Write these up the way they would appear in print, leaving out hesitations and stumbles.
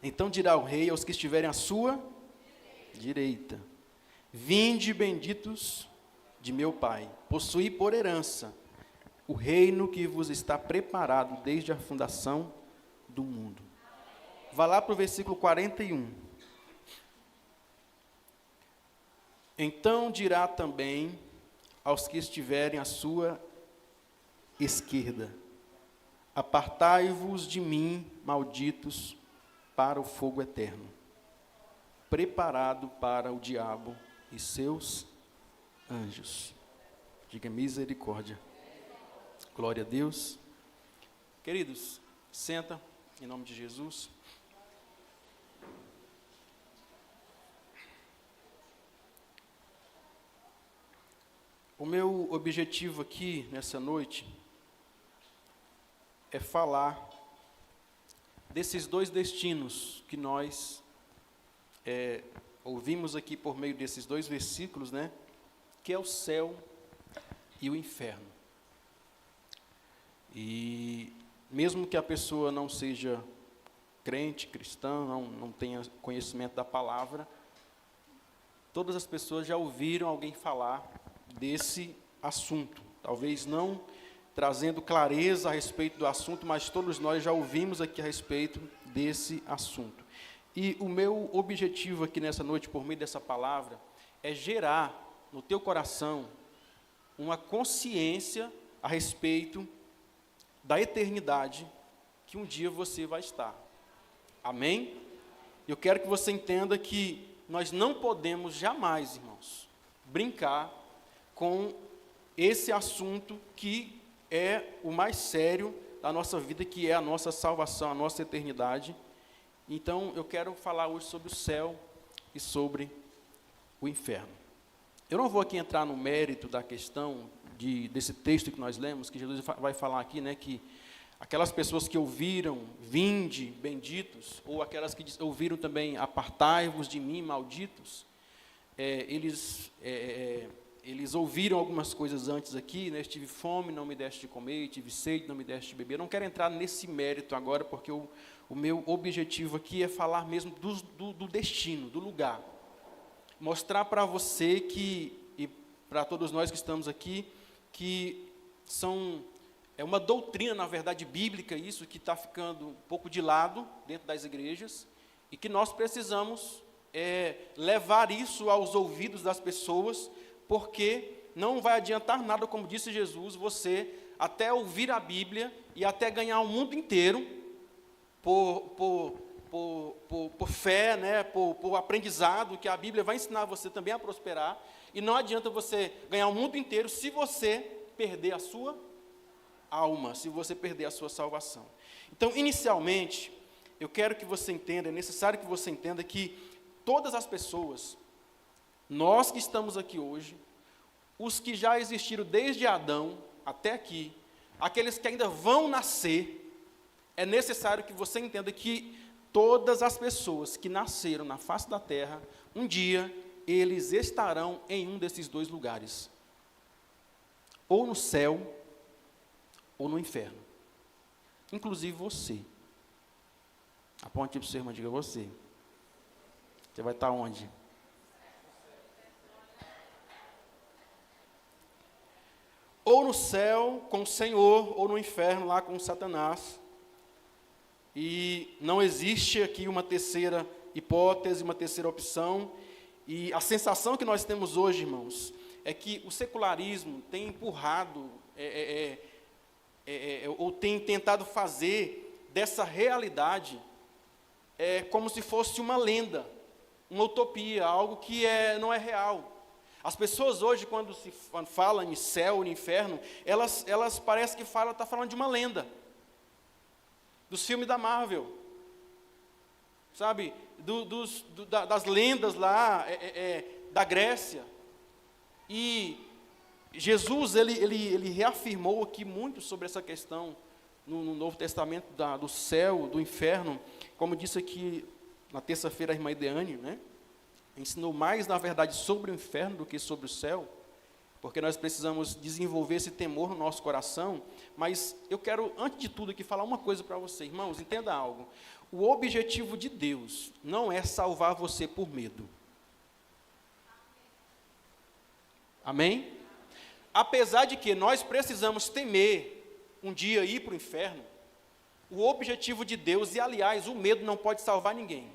Então dirá o rei aos que estiverem à sua direita: vinde, benditos de meu Pai, possuí por herança o reino que vos está preparado desde a fundação do mundo. Vá lá para o versículo 41. Então dirá também aos que estiverem à sua esquerda: apartai-vos de mim, malditos, para o fogo eterno, preparado para o diabo e seus anjos. Diga misericórdia. Glória a Deus. Queridos, senta, em nome de Jesus. O meu objetivo aqui, nessa noite, é falar desses dois destinos que nós ouvimos aqui por meio desses dois versículos, né? Que é o céu e o inferno. E mesmo que a pessoa não seja crente, cristã, não tenha conhecimento da palavra, todas as pessoas já ouviram alguém falar desse assunto. Talvez não trazendo clareza a respeito do assunto, mas todos nós já ouvimos aqui a respeito desse assunto. E o meu objetivo aqui nessa noite, por meio dessa palavra, é gerar no teu coração uma consciência a respeito da eternidade que um dia você vai estar. Amém? Eu quero que você entenda que nós não podemos jamais, irmãos, brincar com esse assunto que é o mais sério da nossa vida, que é a nossa salvação, a nossa eternidade. Então, eu quero falar hoje sobre o céu e sobre o inferno. Eu não vou aqui entrar no mérito da questão desse texto que nós lemos, que Jesus vai falar aqui, né, que aquelas pessoas que ouviram, vinde, benditos, ou aquelas que ouviram também, apartai-vos de mim, malditos, eles ouviram algumas coisas antes aqui, né, tive fome, não me deste de comer, tive sede, não me deste de beber. Eu não quero entrar nesse mérito agora, porque o meu objetivo aqui é falar mesmo do destino, do lugar. Mostrar para você e para todos nós que estamos aqui, que é uma doutrina, na verdade, bíblica, isso que está ficando um pouco de lado dentro das igrejas, e que nós precisamos levar isso aos ouvidos das pessoas, porque não vai adiantar nada, como disse Jesus, você até ouvir a Bíblia e até ganhar o mundo inteiro por fé, né, por aprendizado, que a Bíblia vai ensinar você também a prosperar, e não adianta você ganhar o mundo inteiro se você perder a sua alma, se você perder a sua salvação. Então, inicialmente, eu quero que você entenda, é necessário que você entenda que todas as pessoas, nós que estamos aqui hoje, os que já existiram desde Adão até aqui, aqueles que ainda vão nascer, é necessário que você entenda que todas as pessoas que nasceram na face da terra, um dia, eles estarão em um desses dois lugares. Ou no céu, ou no inferno. Inclusive você. Aponte para o seu irmão e diga: você. Você vai estar onde? Ou no céu com o Senhor, ou no inferno lá com Satanás. E não existe aqui uma terceira hipótese, uma terceira opção. E a sensação que nós temos hoje, irmãos, é que o secularismo tem empurrado, ou tem tentado fazer dessa realidade como se fosse uma lenda, uma utopia, algo que não é real. As pessoas hoje, quando se fala em céu, em inferno, elas parecem que está falando de uma lenda, dos filmes da Marvel, sabe, das lendas lá, da Grécia. E Jesus, ele reafirmou aqui muito sobre essa questão no Novo Testamento do céu, do inferno, como disse aqui na terça-feira a irmã Ideane, né? Ensinou mais, na verdade, sobre o inferno do que sobre o céu, porque nós precisamos desenvolver esse temor no nosso coração, mas eu quero, antes de tudo aqui, falar uma coisa para você, irmãos, entenda algo. O objetivo de Deus não é salvar você por medo. Amém? Apesar de que nós precisamos temer um dia ir para o inferno, o objetivo de Deus, e aliás, o medo não pode salvar ninguém.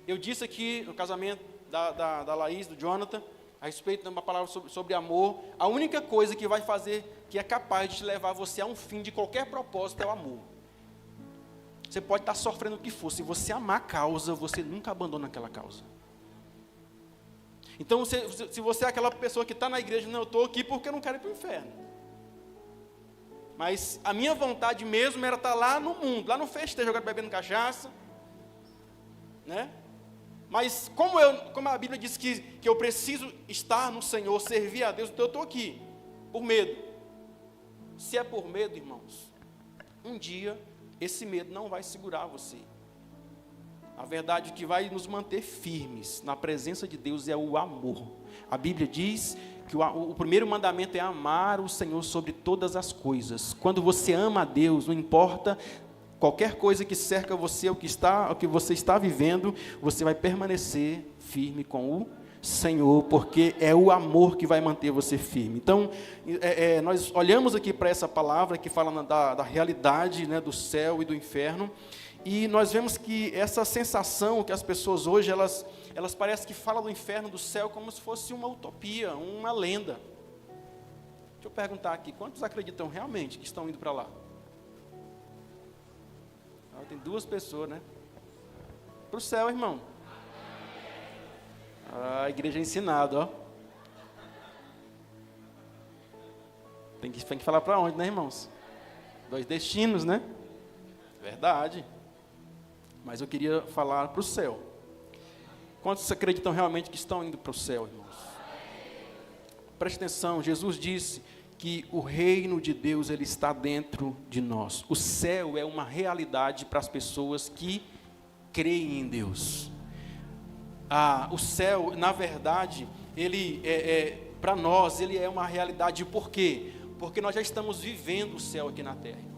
Eu disse aqui no casamento da Laís, do Jonathan, a respeito de uma palavra sobre amor, a única coisa que vai fazer, que é capaz de te levar você a um fim de qualquer propósito, é o amor. Você pode estar sofrendo o que for, se você amar a causa, você nunca abandona aquela causa. Então, se você é aquela pessoa que está na igreja, não, eu estou aqui porque eu não quero ir para o inferno. Mas a minha vontade mesmo era estar lá no mundo, lá no festejo, jogando, bebendo cachaça, né? Mas como a Bíblia diz que eu preciso estar no Senhor, servir a Deus, então eu estou aqui, por medo. Se é por medo, irmãos, um dia esse medo não vai segurar você. A verdade que vai nos manter firmes na presença de Deus é o amor. A Bíblia diz que o primeiro mandamento é amar o Senhor sobre todas as coisas. Quando você ama a Deus, não importa qualquer coisa que cerca você, o que você está vivendo, você vai permanecer firme com o Senhor, porque é o amor que vai manter você firme. Então, nós olhamos aqui para essa palavra que fala da realidade, né, do céu e do inferno, e nós vemos que essa sensação que as pessoas hoje, elas parecem que falam do inferno, do céu, como se fosse uma utopia, uma lenda. Deixa eu perguntar aqui, quantos acreditam realmente que estão indo para lá? Tem 2 pessoas, né? Para o céu, irmão. A igreja é ensinada, ó. Tem que falar para onde, né, irmãos? 2 destinos, né? Verdade. Mas eu queria falar para o céu. Quantos acreditam realmente que estão indo para o céu, irmãos? Preste atenção, Jesus disse que o reino de Deus, ele está dentro de nós. O céu é uma realidade para as pessoas que creem em Deus. O céu, na verdade, ele para nós, ele é uma realidade. Por quê? Porque nós já estamos vivendo o céu aqui na terra.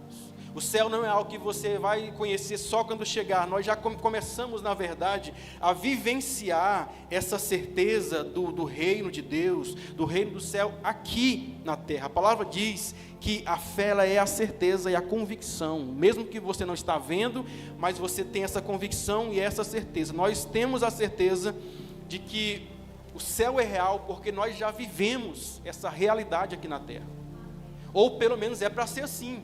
O céu não é algo que você vai conhecer só quando chegar. Nós já começamos, na verdade, a vivenciar essa certeza do reino de Deus, do reino do céu aqui na terra. A palavra diz que a fé, ela é a certeza e a convicção. Mesmo que você não está vendo, mas você tem essa convicção e essa certeza. Nós temos a certeza de que o céu é real porque nós já vivemos essa realidade aqui na terra. Ou pelo menos é para ser assim.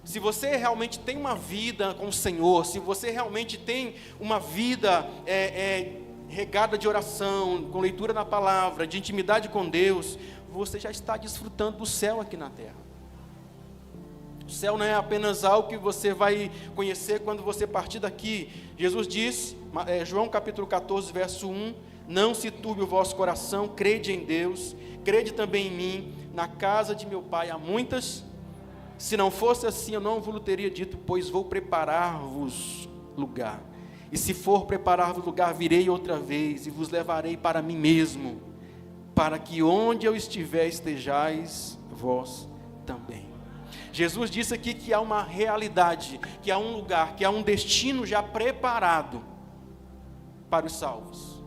Se você realmente tem uma vida com o Senhor, se você realmente tem uma vida regada de oração, com leitura da palavra, de intimidade com Deus, você já está desfrutando do céu aqui na terra. O céu não é apenas algo que você vai conhecer quando você partir daqui. Jesus diz, João capítulo 14, verso 1, não se turbe o vosso coração, crede em Deus, crede também em mim, na casa de meu Pai há muitas. Se não fosse assim, eu não vos teria dito, pois vou preparar-vos lugar. E se for preparar-vos lugar, virei outra vez e vos levarei para mim mesmo, para que onde eu estiver, estejais vós também. Jesus disse aqui que há uma realidade, que há um lugar, que há um destino já preparado para os salvos.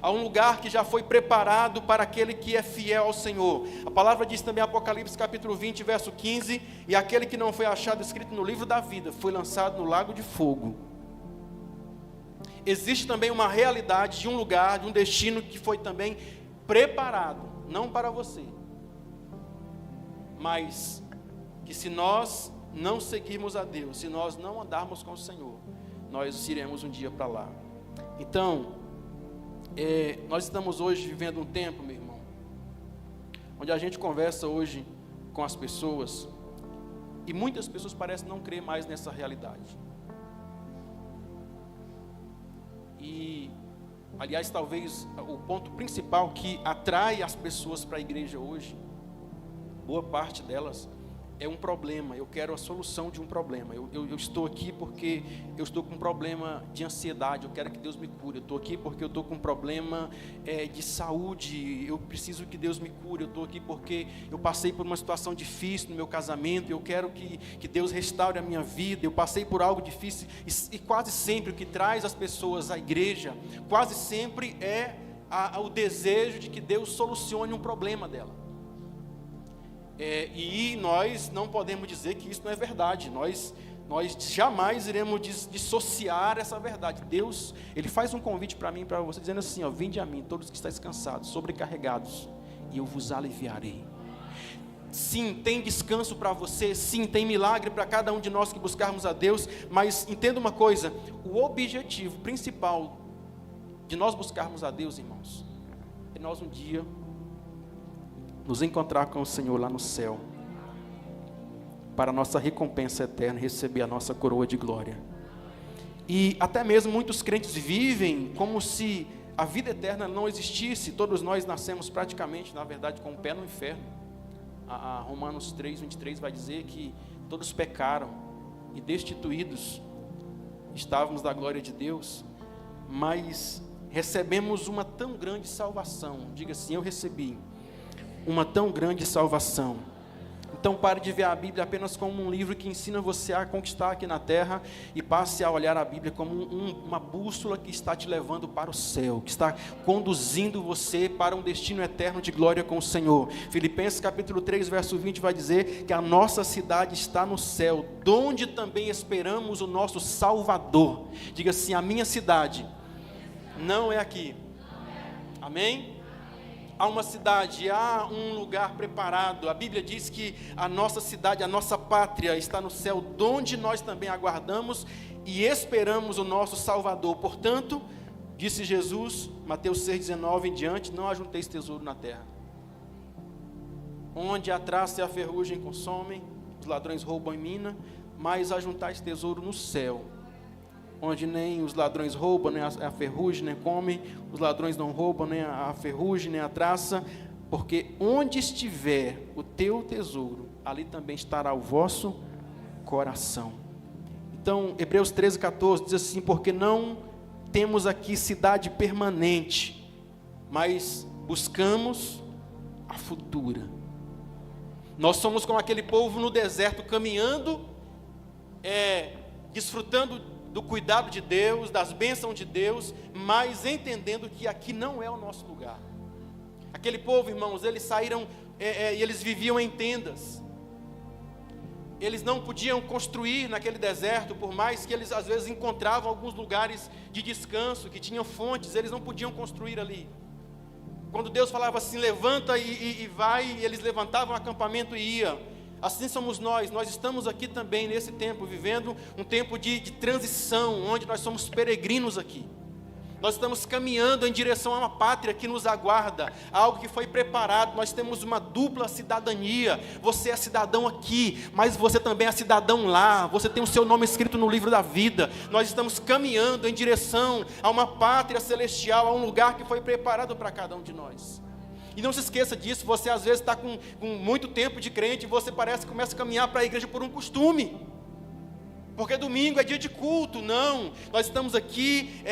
Há um lugar que já foi preparado para aquele que é fiel ao Senhor. A palavra diz também em Apocalipse capítulo 20, verso 15, e aquele que não foi achado escrito no livro da vida, foi lançado no lago de fogo. Existe também uma realidade de um lugar, de um destino que foi também preparado, não para você, mas que se nós não seguirmos a Deus, se nós não andarmos com o Senhor, nós iremos um dia para lá. Então, nós estamos hoje vivendo um tempo, meu irmão, onde a gente conversa hoje com as pessoas, e muitas pessoas parecem não crer mais nessa realidade. E, aliás, talvez o ponto principal que atrai as pessoas para a igreja hoje, boa parte delas, é um problema, eu quero a solução de um problema. Eu estou aqui porque eu estou com um problema de ansiedade, eu quero que Deus me cure. Eu estou aqui porque eu estou com um problema de saúde, eu preciso que Deus me cure. Eu estou aqui porque eu passei por uma situação difícil no meu casamento, eu quero que Deus restaure a minha vida. Eu passei por algo difícil, e quase sempre o que traz as pessoas à igreja, quase sempre é o desejo de que Deus solucione um problema dela. E nós não podemos dizer que isso não é verdade. Nós jamais iremos dissociar essa verdade. Deus, Ele faz um convite para mim e para você, dizendo assim, vinde a mim, todos que estáis cansados, sobrecarregados, e eu vos aliviarei. Sim, tem descanso para você, sim, tem milagre para cada um de nós que buscarmos a Deus, mas entenda uma coisa, o objetivo principal de nós buscarmos a Deus, irmãos, é nós um dia nos encontrar com o Senhor lá no céu, para a nossa recompensa eterna, receber a nossa coroa de glória. E até mesmo muitos crentes vivem como se a vida eterna não existisse. Todos nós nascemos praticamente, na verdade, com o pé no inferno. A Romanos 3:23 vai dizer que todos pecaram e destituídos estávamos da glória de Deus, mas recebemos uma tão grande salvação. Diga assim, eu recebi uma tão grande salvação. Então pare de ver a Bíblia apenas como um livro que ensina você a conquistar aqui na terra, e passe a olhar a Bíblia como uma bússola que está te levando para o céu, que está conduzindo você para um destino eterno de glória com o Senhor. Filipenses capítulo 3, verso 20 vai dizer que a nossa cidade está no céu, donde também esperamos o nosso Salvador. Diga assim, a minha cidade não é aqui. Amém? Há uma cidade, há um lugar preparado. A Bíblia diz que a nossa cidade, a nossa pátria está no céu, onde nós também aguardamos e esperamos o nosso Salvador. Portanto, disse Jesus, Mateus 6,19 em diante, não ajunteis tesouro na terra, onde a traça e a ferrugem consomem, os ladrões roubam e minam, mas ajuntais tesouro no céu, onde nem os ladrões roubam, nem a ferrugem, nem comem, os ladrões não roubam, nem a ferrugem, nem a traça, porque onde estiver o teu tesouro, ali também estará o vosso coração. Então, Hebreus 13:14 diz assim, porque não temos aqui cidade permanente, mas buscamos a futura. Nós somos como aquele povo no deserto, caminhando, desfrutando do cuidado de Deus, das bênçãos de Deus, mas entendendo que aqui não é o nosso lugar. Aquele povo, irmãos, eles saíram e eles viviam em tendas. Eles não podiam construir naquele deserto, por mais que eles às vezes encontravam alguns lugares de descanso, que tinham fontes, eles não podiam construir ali. Quando Deus falava assim, levanta e vai, eles levantavam o acampamento e iam. Assim somos nós estamos aqui também nesse tempo, vivendo um tempo de transição, onde nós somos peregrinos aqui. Nós estamos caminhando em direção a uma pátria que nos aguarda, algo que foi preparado. Nós temos uma dupla cidadania. Você é cidadão aqui, mas você também é cidadão lá. Você tem o seu nome escrito no livro da vida. Nós estamos caminhando em direção a uma pátria celestial, a um lugar que foi preparado para cada um de nós. E não se esqueça disso, você às vezes está com muito tempo de crente, e você parece que começa a caminhar para a igreja por um costume, porque domingo é dia de culto. Não, nós estamos aqui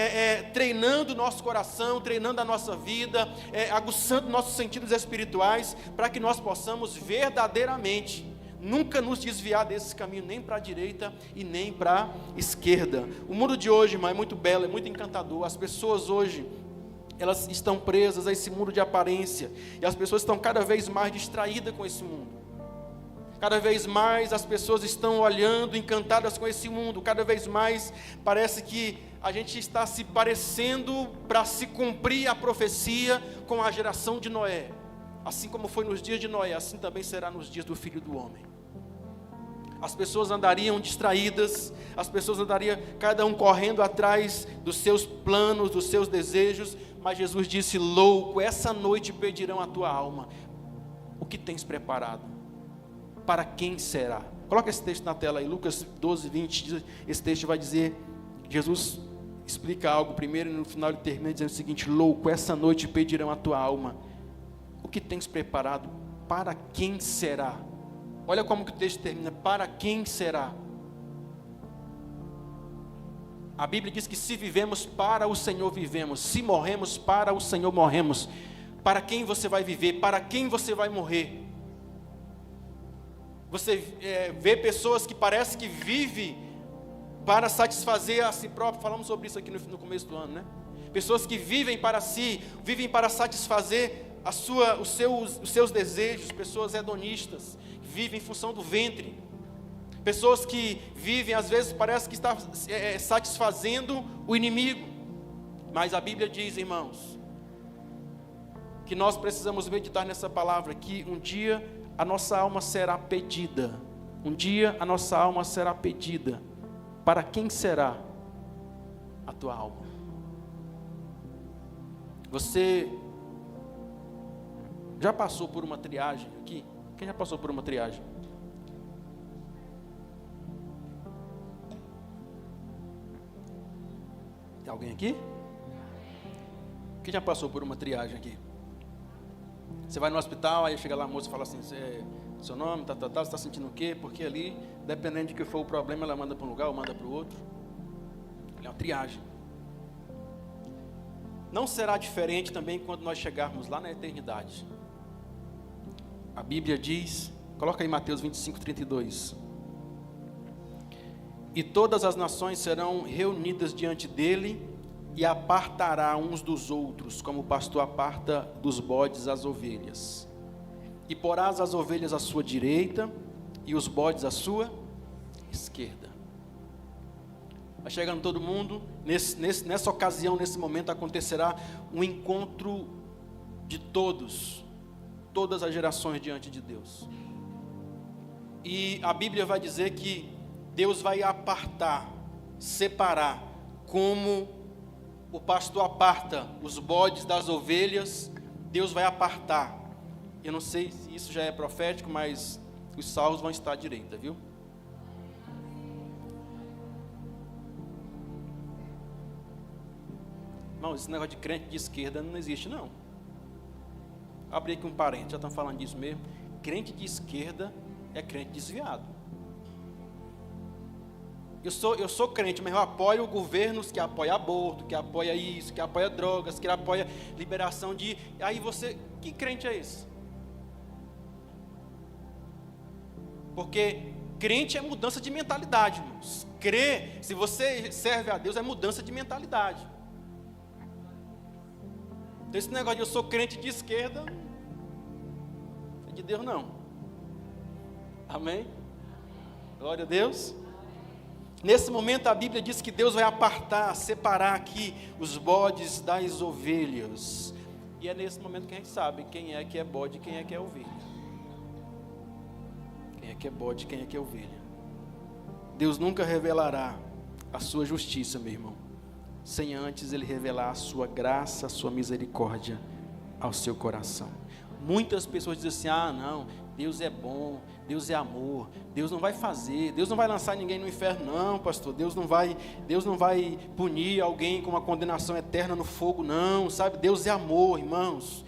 treinando o nosso coração, treinando a nossa vida, aguçando nossos sentidos espirituais, para que nós possamos verdadeiramente nunca nos desviar desse caminho, nem para a direita e nem para a esquerda. O mundo de hoje, irmão, é muito belo, é muito encantador. As pessoas hoje, elas estão presas a esse mundo de aparência, e as pessoas estão cada vez mais distraídas com esse mundo. Cada vez mais as pessoas estão olhando, encantadas com esse mundo. Cada vez mais parece que a gente está se parecendo para se cumprir a profecia com a geração de Noé. Assim como foi nos dias de Noé, assim também será nos dias do Filho do Homem. As pessoas andariam distraídas, as pessoas andariam cada um correndo atrás dos seus planos, dos seus desejos, mas Jesus disse, louco, essa noite pedirão a tua alma. O que tens preparado? Para quem será? Coloca esse texto na tela aí, Lucas 12:20, esse texto vai dizer, Jesus explica algo primeiro e no final ele termina dizendo o seguinte, louco, essa noite pedirão a tua alma. O que tens preparado? Para quem será? Olha como que o texto termina: para quem será? A Bíblia diz que se vivemos, para o Senhor vivemos. Se morremos, para o Senhor morremos. Para quem você vai viver? Para quem você vai morrer? Você vê pessoas que parece que vivem para satisfazer a si próprio. Falamos sobre isso aqui no começo do ano, né? Pessoas que vivem para si, vivem para satisfazer os seus desejos. Pessoas hedonistas, que vivem em função do ventre. Pessoas que vivem, às vezes, parece que está satisfazendo o inimigo. Mas a Bíblia diz, irmãos, que nós precisamos meditar nessa palavra, que um dia a nossa alma será pedida. Um dia a nossa alma será pedida. Para quem será a tua alma? Você já passou por uma triagem aqui? Quem já passou por uma triagem? Tem alguém aqui? Quem já passou por uma triagem aqui? Você vai no hospital, aí chega lá a moça e fala assim: seu nome, você está sentindo o quê? Porque ali, dependendo de que for o problema, ela manda para um lugar ou manda para o outro. É uma triagem. Não será diferente também quando nós chegarmos lá na eternidade. A Bíblia diz, coloca aí Mateus 25:32. E todas as nações serão reunidas diante dele, e apartará uns dos outros, como o pastor aparta dos bodes as ovelhas. E porás as ovelhas à sua direita, e os bodes à sua esquerda. Vai chegando todo mundo, nessa ocasião, nesse momento, acontecerá um encontro de todas as gerações diante de Deus. E a Bíblia vai dizer que Deus vai apartar, separar, como o pastor aparta os bodes das ovelhas. Deus vai apartar. Eu não sei se isso já é profético, mas os salvos vão estar à direita, viu? Não, esse negócio de crente de esquerda não existe, não. Abri aqui um parênteses, já estão falando disso mesmo. Crente de esquerda é crente desviado. Eu sou crente, mas eu apoio governos que apoiam aborto, que apoiam isso, que apoiam drogas, que apoiam liberação de... Aí você, que crente é esse? Porque crente é mudança de mentalidade, irmãos. Crer, se você serve a Deus, é mudança de mentalidade. Então esse negócio de eu sou crente de esquerda, é de Deus não. Amém? Glória a Deus. Nesse momento a Bíblia diz que Deus vai apartar, separar aqui os bodes das ovelhas. E é nesse momento que a gente sabe quem é que é bode e quem é que é ovelha. Quem é que é bode e quem é que é ovelha. Deus nunca revelará a sua justiça, meu irmão, sem antes Ele revelar a sua graça, a sua misericórdia ao seu coração. Muitas pessoas dizem assim: não, Deus é bom, Deus é amor, Deus não vai fazer, Deus não vai lançar ninguém no inferno, não, pastor, Deus não vai punir alguém com uma condenação eterna no fogo, não, sabe? Deus é amor, irmãos.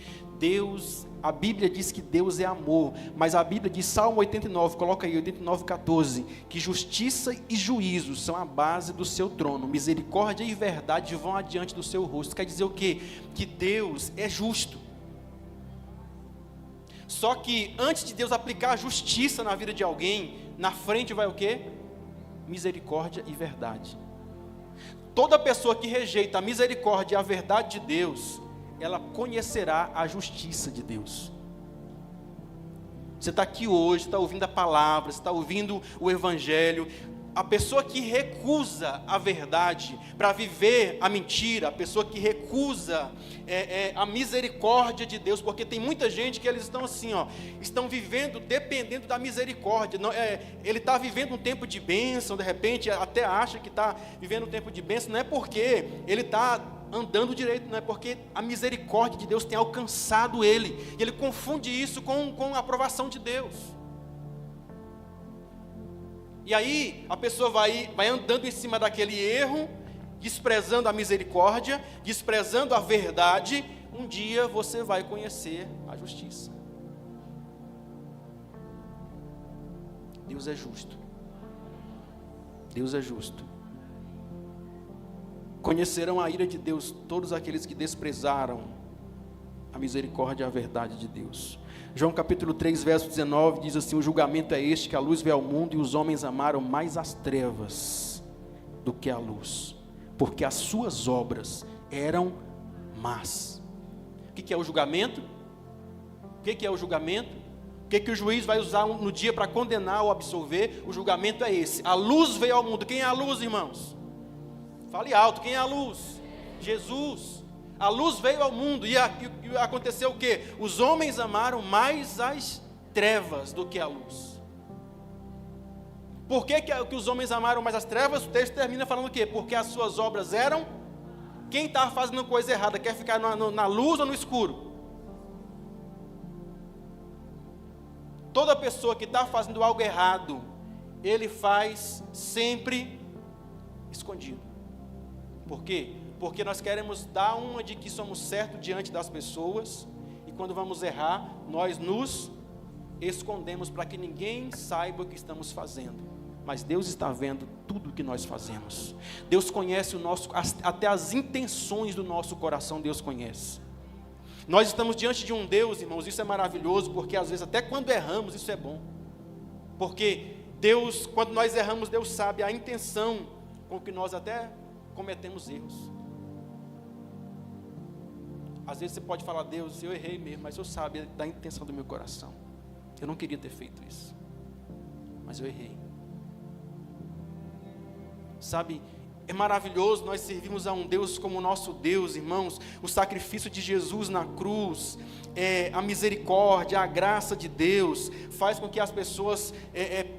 A Bíblia diz que Deus é amor, mas a Bíblia diz, Salmo 89, coloca aí, 89:14, que justiça e juízo são a base do seu trono, misericórdia e verdade vão adiante do seu rosto. Quer dizer o quê? Que Deus é justo. Só que antes de Deus aplicar a justiça na vida de alguém, na frente vai o quê? Misericórdia e verdade. Toda pessoa que rejeita a misericórdia e a verdade de Deus, ela conhecerá a justiça de Deus. Você está aqui hoje, está ouvindo a palavra, você está ouvindo o Evangelho. A pessoa que recusa a verdade para viver a mentira, a pessoa que recusa a misericórdia de Deus, porque tem muita gente que eles estão assim, estão vivendo dependendo da misericórdia. Ele está vivendo um tempo de bênção, de repente até acha que está vivendo um tempo de bênção, não é porque ele está andando direito, não é porque a misericórdia de Deus tem alcançado ele, e ele confunde isso com a aprovação de Deus. E aí a pessoa vai andando em cima daquele erro, desprezando a misericórdia, desprezando a verdade. Um dia você vai conhecer a justiça. Deus é justo. Deus é justo. Conhecerão a ira de Deus todos aqueles que desprezaram a misericórdia e a verdade de Deus. João capítulo 3, verso 19 diz assim: o julgamento é este, que a luz veio ao mundo e os homens amaram mais as trevas do que a luz, porque as suas obras eram más. O que é o julgamento? O que é o julgamento? O que o juiz vai usar no dia para condenar ou absolver? O julgamento é esse. A luz veio ao mundo. Quem é a luz, irmãos? Fale alto, quem é a luz? Jesus. A luz veio ao mundo e aconteceu o quê? Os homens amaram mais as trevas do que a luz. Por que os homens amaram mais as trevas? O texto termina falando o quê? Porque as suas obras eram... Quem está fazendo coisa errada quer ficar na luz ou no escuro? Toda pessoa que está fazendo algo errado, ele faz sempre escondido. Por quê? Porque nós queremos dar uma de que somos certos diante das pessoas, e quando vamos errar, nós nos escondemos para que ninguém saiba o que estamos fazendo. Mas Deus está vendo tudo o que nós fazemos. Deus conhece até as intenções do nosso coração, Deus conhece. Nós estamos diante de um Deus, irmãos, isso é maravilhoso, porque às vezes até quando erramos, isso é bom. Porque Deus, quando nós erramos, Deus sabe a intenção com que nós até cometemos erros. Às vezes você pode falar: Deus, eu errei mesmo, mas eu sabe da intenção do meu coração. Eu não queria ter feito isso, mas eu errei. Sabe, é maravilhoso nós servimos a um Deus como o nosso Deus, irmãos. O sacrifício de Jesus na cruz, a misericórdia, a graça de Deus, faz com que as pessoas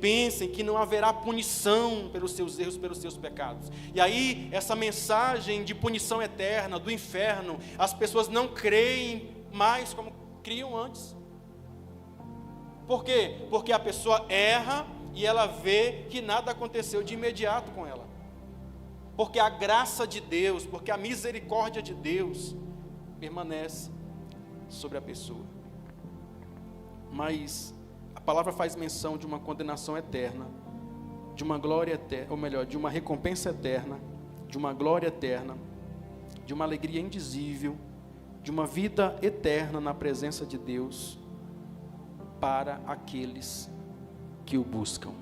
pensem que não haverá punição pelos seus erros, pelos seus pecados. E aí, essa mensagem de punição eterna, do inferno, as pessoas não creem mais como criam antes. Por quê? Porque a pessoa erra e ela vê que nada aconteceu de imediato com ela. Porque a graça de Deus, porque a misericórdia de Deus permanece sobre a pessoa. Mas a palavra faz menção de uma condenação eterna, de uma glória eterna, ou melhor, de uma recompensa eterna, de uma glória eterna, de uma alegria indizível, de uma vida eterna na presença de Deus para aqueles que o buscam.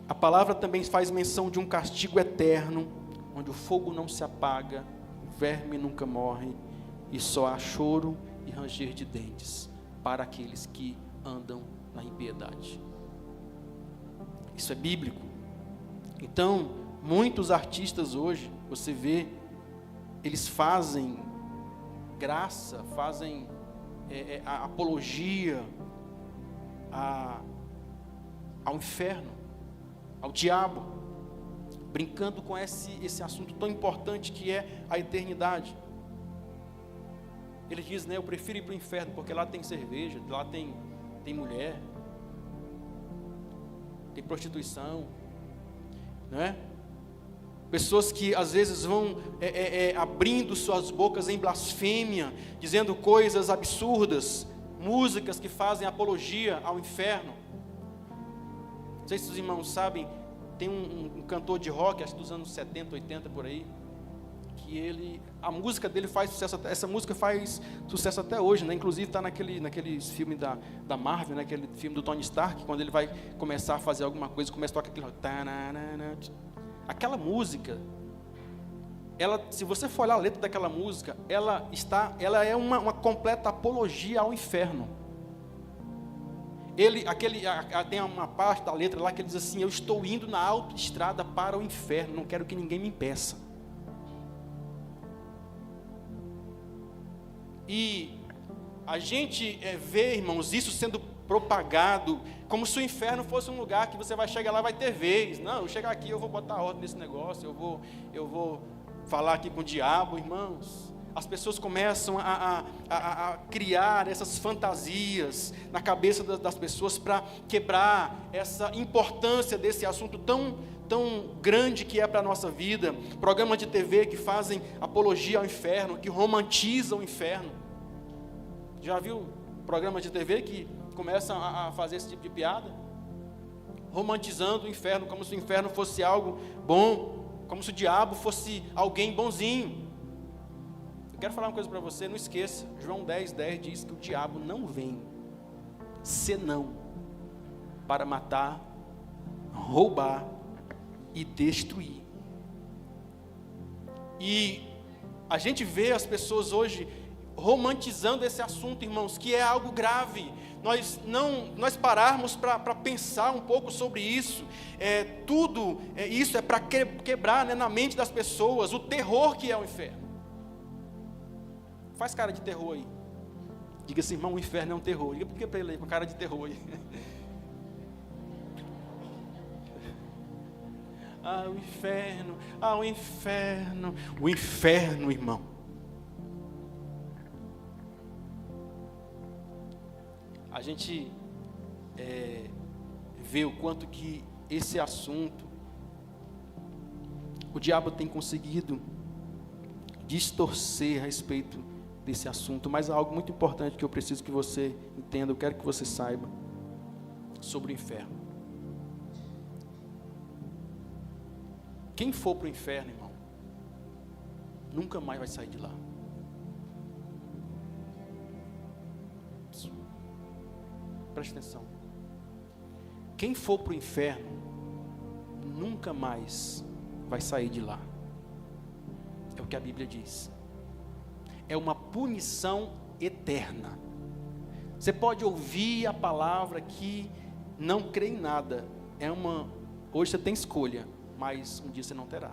A palavra também faz menção de um castigo eterno, onde o fogo não se apaga, o verme nunca morre, e só há choro e ranger de dentes para aqueles que andam na impiedade. Isso é bíblico. Então, muitos artistas hoje, você vê, eles fazem graça, fazem a apologia ao inferno, ao diabo, brincando com esse assunto tão importante que é a eternidade. Ele diz, né, eu prefiro ir para o inferno, porque lá tem cerveja, lá tem mulher, tem prostituição, né? Pessoas que às vezes vão abrindo suas bocas em blasfêmia, dizendo coisas absurdas, músicas que fazem apologia ao inferno. Não sei se os irmãos sabem, tem um cantor de rock, acho que dos anos 70, 80 por aí, que a música dele faz sucesso, essa música faz sucesso até hoje, né? Inclusive está naquele filme da Marvel, né? Aquele filme do Tony Stark, quando ele vai começar a fazer alguma coisa, começa a tocar aquele aquela música, se você for olhar a letra daquela música, ela é uma completa apologia ao inferno. Tem uma parte da letra lá que ele diz assim: eu estou indo na autoestrada para o inferno, não quero que ninguém me impeça. E a gente vê, irmãos, isso sendo propagado como se o inferno fosse um lugar que você vai chegar lá e vai ter vez. Não, eu chegar aqui, eu vou botar ordem nesse negócio, eu vou falar aqui com o diabo, irmãos. As pessoas começam a criar essas fantasias na cabeça das pessoas para quebrar essa importância desse assunto tão grande que é para a nossa vida. Programas de TV que fazem apologia ao inferno, que romantizam o inferno. Já viu programas de TV que começam a fazer esse tipo de piada? romantizando o inferno, como se o inferno fosse algo bom, como se o diabo fosse alguém bonzinho. Eu quero falar uma coisa para você, não esqueça, João 10:10 diz que o diabo não vem, senão para matar, roubar e destruir. E a gente vê as pessoas hoje romantizando esse assunto, irmãos, que é algo grave. Nós pararmos para pensar um pouco sobre isso, isso é para quebrar, né, na mente das pessoas o terror que é o inferno. Faz cara de terror aí. Diga assim, irmão, o inferno é um terror. Diga para ele aí, com cara de terror aí. O inferno, o inferno. O inferno, irmão. A gente vê o quanto que esse assunto, o diabo tem conseguido distorcer a respeito desse assunto, mas há algo muito importante que eu preciso que você entenda, eu quero que você saiba sobre o inferno. Quem for para o inferno, irmão, nunca mais vai sair de lá. Preste atenção. Quem for para o inferno, nunca mais vai sair de lá. É o que a Bíblia diz. É uma punição eterna. Você pode ouvir a palavra que não crê em nada. Hoje você tem escolha, mas um dia você não terá.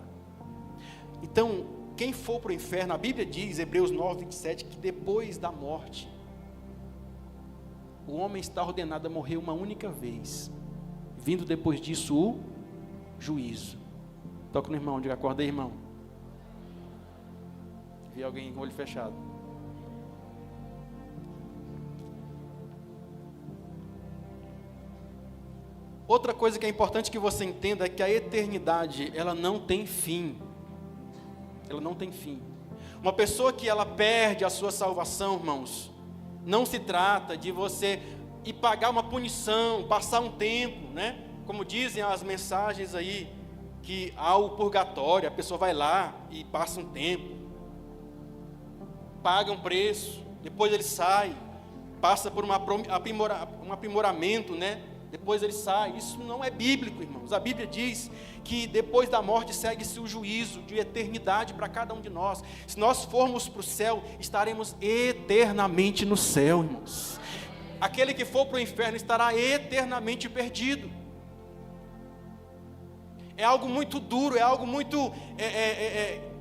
Então, quem for para o inferno, a Bíblia diz, Hebreus 9:27, que depois da morte, o homem está ordenado a morrer uma única vez, vindo depois disso o juízo. Toca no irmão, diga, acorda aí, irmão. Vi alguém com o olho fechado. Outra coisa que é importante que você entenda é que a eternidade, ela não tem fim. Ela não tem fim. Uma pessoa que ela perde a sua salvação, irmãos, não se trata de você ir pagar uma punição, passar um tempo, né? Como dizem as mensagens aí, que há o purgatório, a pessoa vai lá e passa um tempo, paga um preço, depois ele sai, passa por um aprimoramento, né? Depois ele sai. Isso não é bíblico, irmãos. A Bíblia diz que depois da morte segue-se o juízo de eternidade para cada um de nós. Se nós formos para o céu, estaremos eternamente no céu, irmãos. Aquele que for para o inferno estará eternamente perdido. É algo muito duro, é algo muito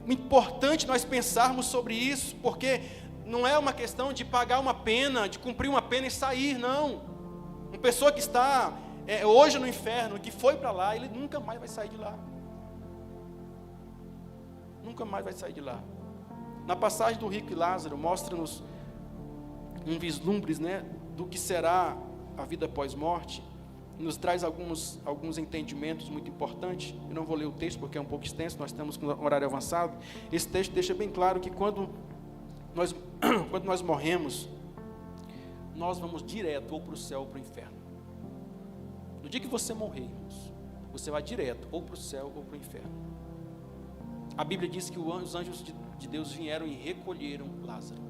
importante nós pensarmos sobre isso, porque não é uma questão de pagar uma pena, de cumprir uma pena e sair, não. Uma pessoa que está hoje no inferno, que foi para lá, ele nunca mais vai sair de lá. Nunca mais vai sair de lá. Na passagem do rico e Lázaro, mostra-nos um vislumbre, né, do que será a vida pós-morte. Nos traz alguns entendimentos muito importantes. Eu não vou ler o texto porque é um pouco extenso, nós estamos com um horário avançado. Esse texto deixa bem claro que quando nós morremos, nós vamos direto ou para o céu ou para o inferno. No dia que você morrer, irmãos, você vai direto ou para o céu ou para o inferno. A Bíblia diz que os anjos de Deus vieram e recolheram Lázaro.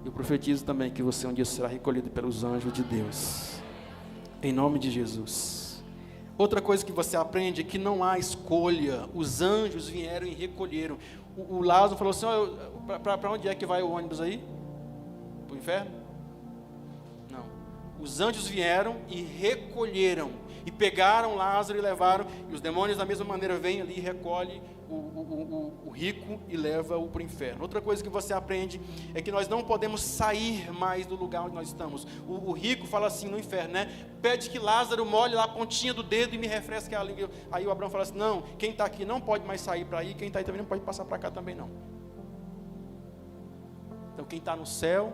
Eu profetizo também que você um dia será recolhido pelos anjos de Deus, em nome de Jesus. Outra coisa que você aprende é que não há escolha. Os anjos vieram e recolheram. O Lázaro falou assim, para onde é que vai o ônibus aí? Para o inferno? Não. Os anjos vieram e recolheram, e pegaram Lázaro e levaram, e os demônios da mesma maneira vêm ali e recolhem o rico e leva-o para o inferno. Outra coisa que você aprende é que nós não podemos sair mais do lugar onde nós estamos. O rico fala assim no inferno, né? Pede que Lázaro molhe lá a pontinha do dedo e me refresque a língua. Aí o Abraão fala assim, não, quem está aqui não pode mais sair para aí, quem está aí também não pode passar para cá também não. Então quem está no céu,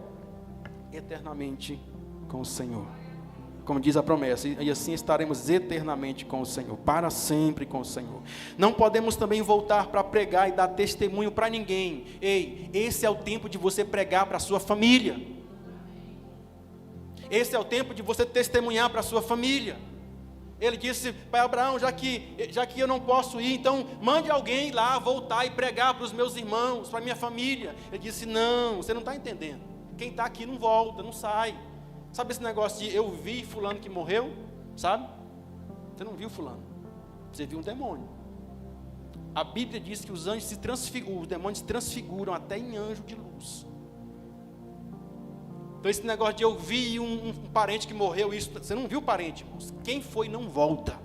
eternamente com o Senhor, como diz a promessa, e assim estaremos eternamente com o Senhor, para sempre com o Senhor. Não podemos também voltar para pregar e dar testemunho para ninguém. Ei, esse é o tempo de você pregar para a sua família. Esse é o tempo de você testemunhar para a sua família. Ele disse: pai Abraão, já que eu não posso ir, então mande alguém lá voltar e pregar para os meus irmãos, para a minha família. Ele disse: não, você não está entendendo. Quem está aqui não volta, não sai. Sabe esse negócio de eu vi fulano que morreu? Sabe? Você não viu fulano, você viu um demônio. A Bíblia diz que os anjos se transfiguram, os demônios se transfiguram até em anjo de luz. Então esse negócio de eu vi um parente que morreu, isso, você não viu o parente, irmãos. Quem foi não volta,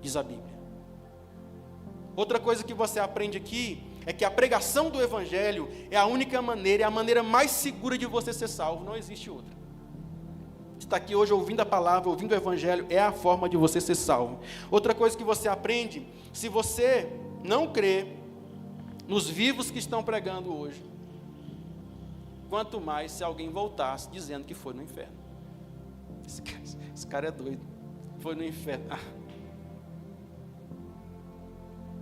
diz a Bíblia. Outra coisa que você aprende aqui é que a pregação do Evangelho é a única maneira, é a maneira mais segura de você ser salvo, não existe outra. Está aqui hoje ouvindo a palavra, ouvindo o Evangelho, é a forma de você ser salvo. Outra coisa que você aprende, se você não crê nos vivos que estão pregando hoje, quanto mais se alguém voltasse dizendo que foi no inferno. Esse cara é doido, foi no inferno.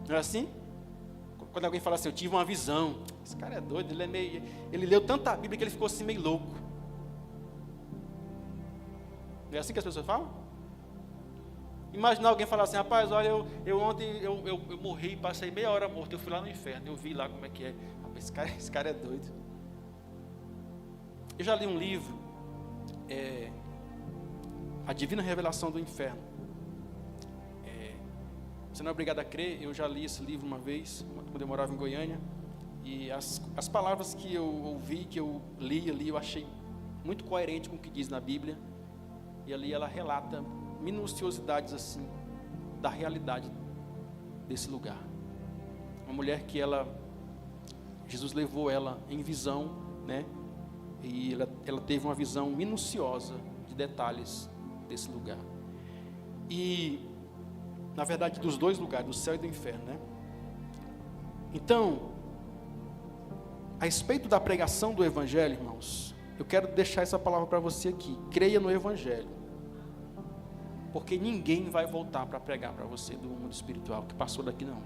Não é assim? Quando alguém fala assim, eu tive uma visão, esse cara é doido, ele leu tanta Bíblia que ele ficou assim meio louco. Não é assim que as pessoas falam? Imagina alguém falar assim, rapaz, olha, eu ontem eu morri, passei meia hora morto, eu fui lá no inferno, eu vi lá como é que é. Esse cara é doido. Eu já li um livro, A Divina Revelação do Inferno. Você não é obrigado a crer, eu já li esse livro uma vez, quando eu morava em Goiânia, e as palavras que eu ouvi, que eu li ali, eu achei muito coerente com o que diz na Bíblia. E ali ela relata minuciosidades assim da realidade desse lugar. Uma mulher que Jesus levou ela em visão, né? E ela teve uma visão minuciosa de detalhes desse lugar. E na verdade dos dois lugares, do céu e do inferno, né? Então, a respeito da pregação do Evangelho, irmãos, eu quero deixar essa palavra para você aqui. Creia no Evangelho. Porque ninguém vai voltar para pregar para você do mundo espiritual que passou daqui, não.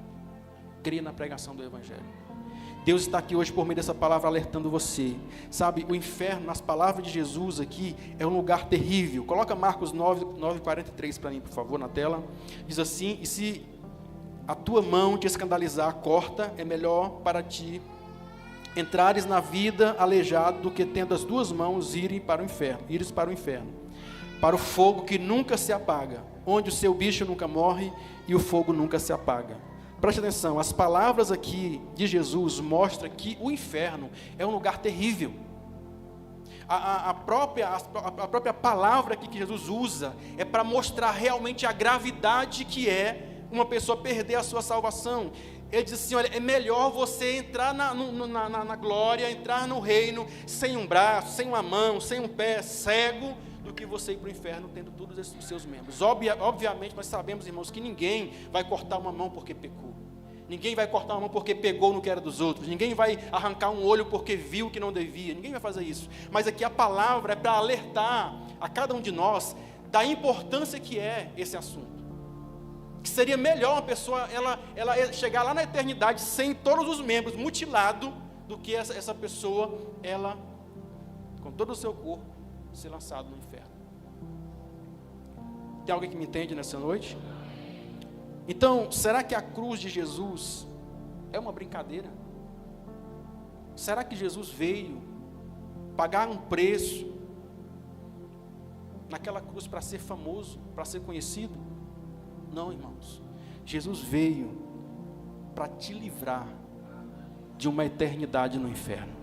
Creia na pregação do Evangelho. Deus está aqui hoje por meio dessa palavra alertando você. Sabe, o inferno, nas palavras de Jesus aqui, é um lugar terrível. Coloca Marcos 9:43 para mim, por favor, na tela. Diz assim: e se a tua mão te escandalizar, corta, é melhor para ti entrares na vida aleijado do que tendo as duas mãos ires para o inferno, para o fogo que nunca se apaga, onde o seu bicho nunca morre e o fogo nunca se apaga. Preste atenção, as palavras aqui de Jesus mostram que o inferno é um lugar terrível. A própria palavra aqui que Jesus usa é para mostrar realmente a gravidade que é uma pessoa perder a sua salvação. Ele diz assim, olha, é melhor você entrar na glória, entrar no reino, sem um braço, sem uma mão, sem um pé, cego, do que você ir para o inferno tendo todos os seus membros. Obviamente nós sabemos, irmãos, que ninguém vai cortar uma mão porque pecou. Ninguém vai cortar uma mão porque pegou no que era dos outros. Ninguém vai arrancar um olho porque viu que não devia. Ninguém vai fazer isso. Mas aqui a palavra é para alertar a cada um de nós da importância que é esse assunto. Que seria melhor uma pessoa ela chegar lá na eternidade sem todos os membros mutilados do que essa pessoa, ela, com todo o seu corpo, ser lançado no inferno. Tem alguém que me entende nessa noite? Então, será que a cruz de Jesus é uma brincadeira? Será que Jesus veio pagar um preço naquela cruz para ser famoso, para ser conhecido? Não, irmãos. Jesus veio para te livrar de uma eternidade no inferno.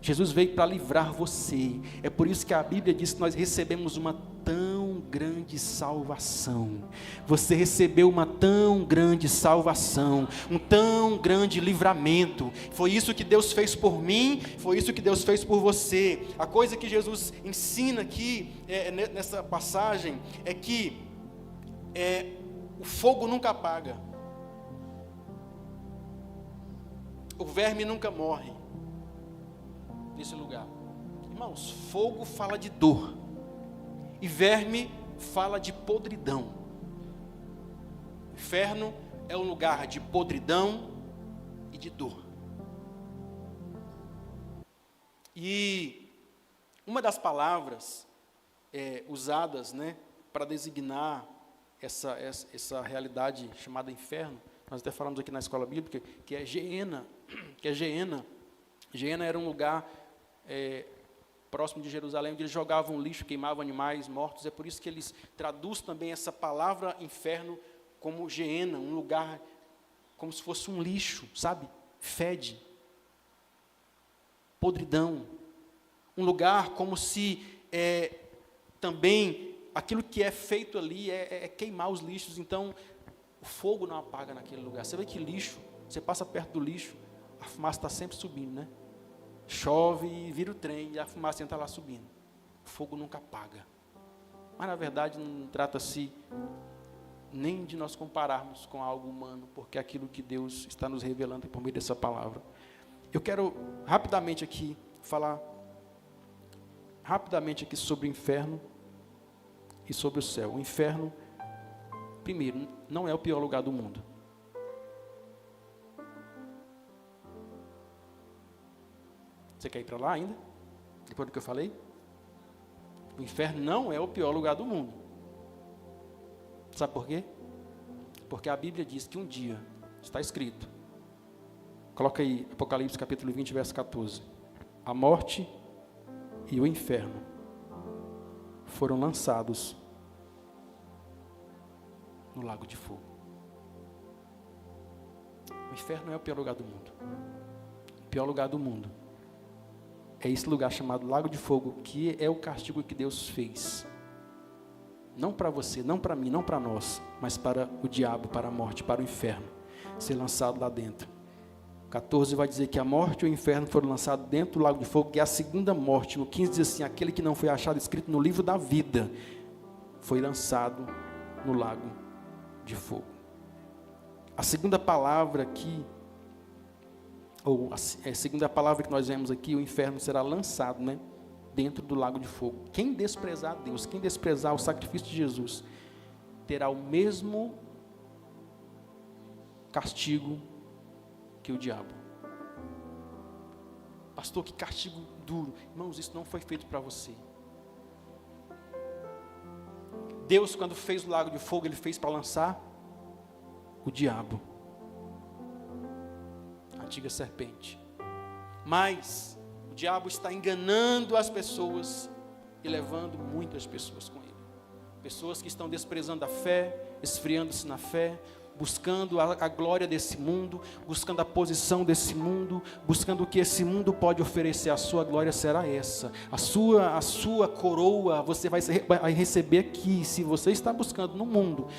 Jesus veio para livrar você. É por isso que a Bíblia diz que nós recebemos uma tão grande salvação. Você recebeu uma tão grande salvação, um tão grande livramento. Foi isso que Deus fez por mim, foi isso que Deus fez por você. A coisa que Jesus ensina aqui, nessa passagem, é que o fogo nunca apaga. O verme nunca morre nesse lugar. Irmãos, fogo fala de dor e verme fala de podridão. Inferno é um lugar de podridão e de dor. E uma das palavras usadas, né, para designar essa realidade chamada inferno. Nós até falamos aqui na escola bíblica, que é Geena. Geena era um lugar próximo de Jerusalém, onde eles jogavam lixo, queimavam animais mortos. É por isso que eles traduzem também essa palavra inferno como Geena, um lugar como se fosse um lixo, sabe? Fede. Podridão. Um lugar como se também aquilo que é feito ali é queimar os lixos. Então, o fogo não apaga naquele lugar. Você vê que lixo, você passa perto do lixo, a fumaça está sempre subindo, né? Chove e vira o trem e a fumaça está lá subindo. O fogo nunca apaga. Mas, na verdade, não trata-se nem de nós compararmos com algo humano, porque é aquilo que Deus está nos revelando por meio dessa palavra. Eu quero rapidamente aqui falar sobre o inferno e sobre o céu. O inferno, primeiro, não é o pior lugar do mundo. Você quer ir para lá ainda? Depois do que eu falei? O inferno não é o pior lugar do mundo. Sabe por quê? Porque a Bíblia diz que um dia, está escrito, coloca aí, Apocalipse capítulo 20, verso 14. A morte e o inferno foram lançados no lago de fogo. O inferno não é o pior lugar do mundo. O pior lugar do mundo é esse lugar chamado lago de fogo, que é o castigo que Deus fez. Não para você, não para mim, não para nós, mas para o diabo, para a morte, para o inferno, ser lançado lá dentro. 14 vai dizer que a morte e o inferno foram lançados dentro do lago de fogo, que é a segunda morte. No 15 diz assim, aquele que não foi achado escrito no livro da vida, foi lançado no lago de fogo. A segunda palavra aqui, ou a segunda palavra que nós vemos aqui, o inferno será lançado, né, dentro do lago de fogo. Quem desprezar Deus, quem desprezar o sacrifício de Jesus, terá o mesmo castigo que o diabo. Pastor, que castigo duro. Irmãos, isso não foi feito para você. Deus, quando fez o lago de fogo, Ele fez para lançar o diabo, a antiga serpente. Mas o diabo está enganando as pessoas e levando muitas pessoas com ele. Pessoas que estão desprezando a fé, esfriando-se na fé, buscando a glória desse mundo, buscando a posição desse mundo, buscando o que esse mundo pode oferecer. A sua glória será essa, a sua coroa você vai receber aqui. Se você está buscando no mundo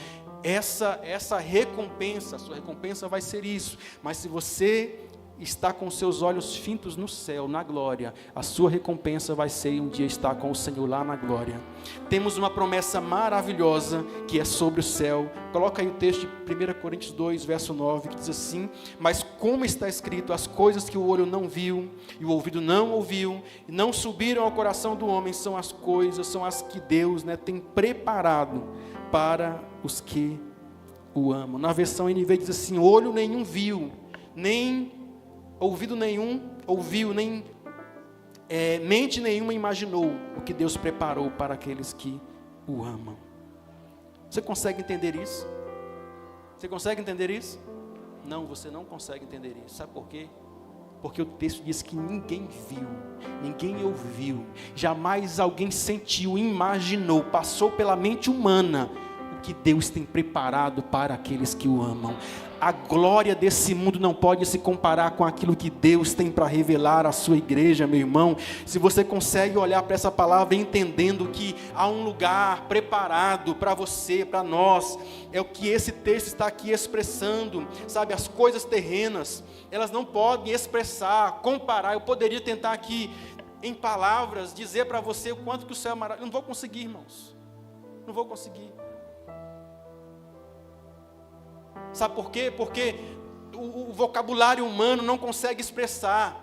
essa recompensa, a sua recompensa vai ser isso. Mas se você está com seus olhos fintos no céu, na glória, a sua recompensa vai ser um dia estar com o Senhor lá na glória. Temos uma promessa maravilhosa que é sobre o céu. Coloca aí o texto de 1 Coríntios 2, verso 9, que diz assim: mas como está escrito, as coisas que o olho não viu e o ouvido não ouviu e não subiram ao coração do homem, são as que Deus, tem preparado para os que o amam. Na versão NVI diz assim: olho nenhum viu, nem ouvido nenhum ouviu, nem mente nenhuma imaginou o que Deus preparou para aqueles que o amam. Você consegue entender isso? Você consegue entender isso? Não, você não consegue entender isso. Sabe por quê? Porque o texto diz que ninguém viu, ninguém ouviu, jamais alguém sentiu, imaginou, passou pela mente humana o que Deus tem preparado para aqueles que o amam. A glória desse mundo não pode se comparar com aquilo que Deus tem para revelar à sua igreja, meu irmão. Se você consegue olhar para essa palavra entendendo que há um lugar preparado para você, para nós, é o que esse texto está aqui expressando, sabe? As coisas terrenas, elas não podem expressar, comparar. Eu poderia tentar aqui, em palavras, dizer para você o quanto que o céu é maravilhoso. Não vou conseguir, irmãos. Não vou conseguir. Sabe por quê? Porque o vocabulário humano não consegue expressar.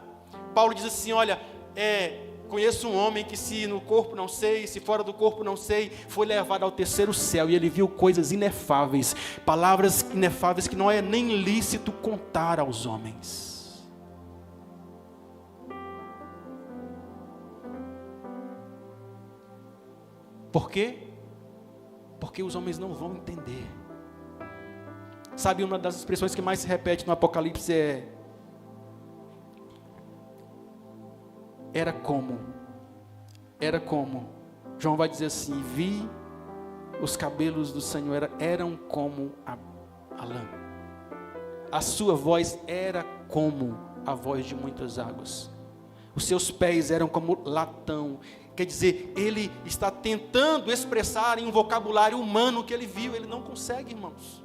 Paulo diz assim, olha, conheço um homem que se no corpo não sei, se fora do corpo não sei, foi levado ao terceiro céu, e ele viu coisas inefáveis, palavras inefáveis que não é nem lícito contar aos homens. Por quê? porque os homens não vão entender. Sabe, uma das expressões que mais se repete no Apocalipse é: era como. João vai dizer assim: vi os cabelos do Senhor eram como a lã. A sua voz era como a voz de muitas águas. Os seus pés eram como latão. Quer dizer, ele está tentando expressar em um vocabulário humano o que ele viu. Ele não consegue, irmãos.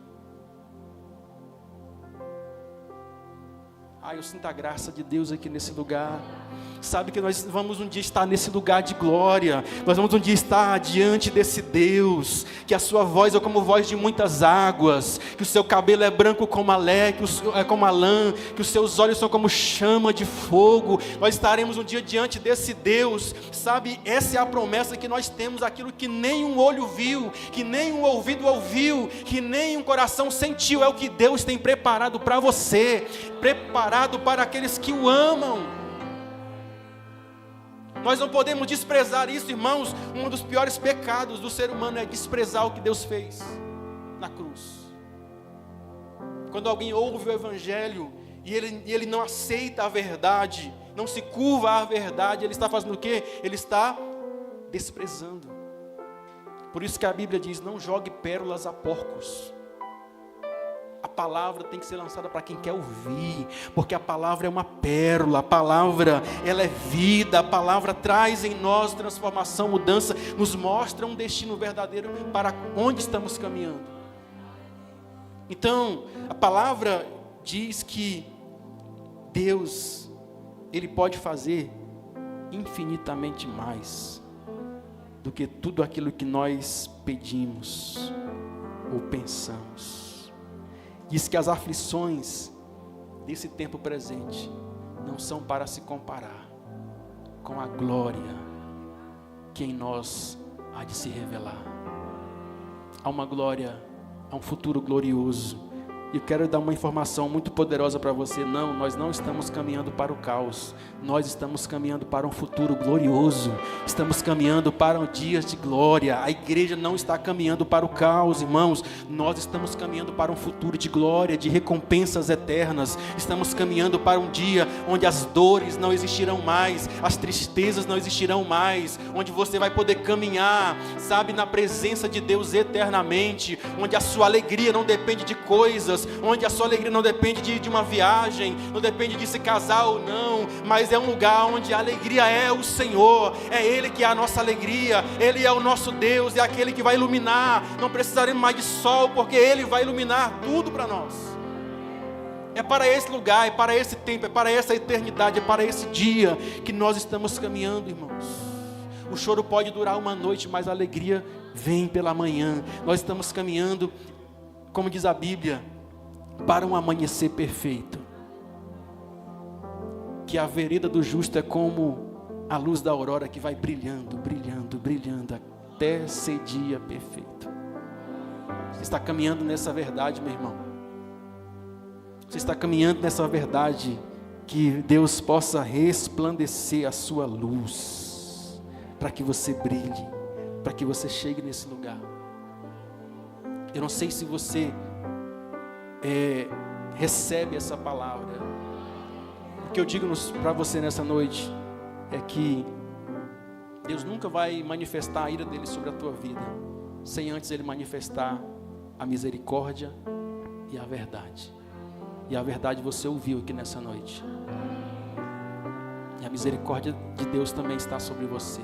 Eu sinto a graça de Deus aqui nesse lugar. Sabe que nós vamos um dia estar nesse lugar de glória. Nós vamos um dia estar diante desse Deus, que a sua voz é como voz de muitas águas, que o seu cabelo é branco como a lã, que os seus olhos são como chama de fogo. Nós estaremos um dia diante desse Deus. Sabe, essa é a promessa que nós temos, aquilo que nem um olho viu, que nem um ouvido ouviu, que nem um coração sentiu, é o que Deus tem preparado para você, preparado para aqueles que o amam. Nós não podemos desprezar isso, irmãos. Um dos piores pecados do ser humano é desprezar o que Deus fez na cruz. Quando alguém ouve o Evangelho e ele não aceita a verdade, não se curva à verdade, ele está fazendo o quê? Ele está desprezando. Por isso que a Bíblia diz: não jogue pérolas a porcos. A palavra tem que ser lançada para quem quer ouvir, porque a palavra é uma pérola, a palavra ela é vida, a palavra traz em nós transformação, mudança, nos mostra um destino verdadeiro para onde estamos caminhando. Então, a palavra diz que Deus, Ele pode fazer infinitamente mais do que tudo aquilo que nós pedimos ou pensamos. Diz que as aflições desse tempo presente não são para se comparar com a glória que em nós há de se revelar. Há uma glória, há um futuro glorioso. E eu quero dar uma informação muito poderosa para você. Não, nós não estamos caminhando para o caos. Nós estamos caminhando para um futuro glorioso. Estamos caminhando para dias de glória. A igreja não está caminhando para o caos, irmãos. Nós estamos caminhando para um futuro de glória, de recompensas eternas. Estamos caminhando para um dia onde as dores não existirão mais, as tristezas não existirão mais, onde você vai poder caminhar, sabe, na presença de Deus eternamente, onde a sua alegria não depende de coisas, onde a sua alegria não depende de uma viagem, não depende de se casar ou não, mas é um lugar onde a alegria é o Senhor, é Ele que é a nossa alegria, Ele é o nosso Deus, é aquele que vai iluminar, não precisaremos mais de sol, porque Ele vai iluminar tudo para nós. É para esse lugar, é para esse tempo, é para essa eternidade, é para esse dia que nós estamos caminhando, irmãos. O choro pode durar uma noite, mas a alegria vem pela manhã. Nós estamos caminhando, como diz a Bíblia, para um amanhecer perfeito, que a vereda do justo é como a luz da aurora que vai brilhando, brilhando, brilhando, até ser dia perfeito. Você está caminhando nessa verdade, meu irmão. Você está caminhando nessa verdade, que Deus possa resplandecer a sua luz, para que você brilhe, para que você chegue nesse lugar. Eu não sei se você recebe essa palavra. O que eu digo para você nessa noite é que Deus nunca vai manifestar a ira dele sobre a tua vida sem antes Ele manifestar a misericórdia e a verdade. E a verdade você ouviu aqui nessa noite. E a misericórdia de Deus também está sobre você.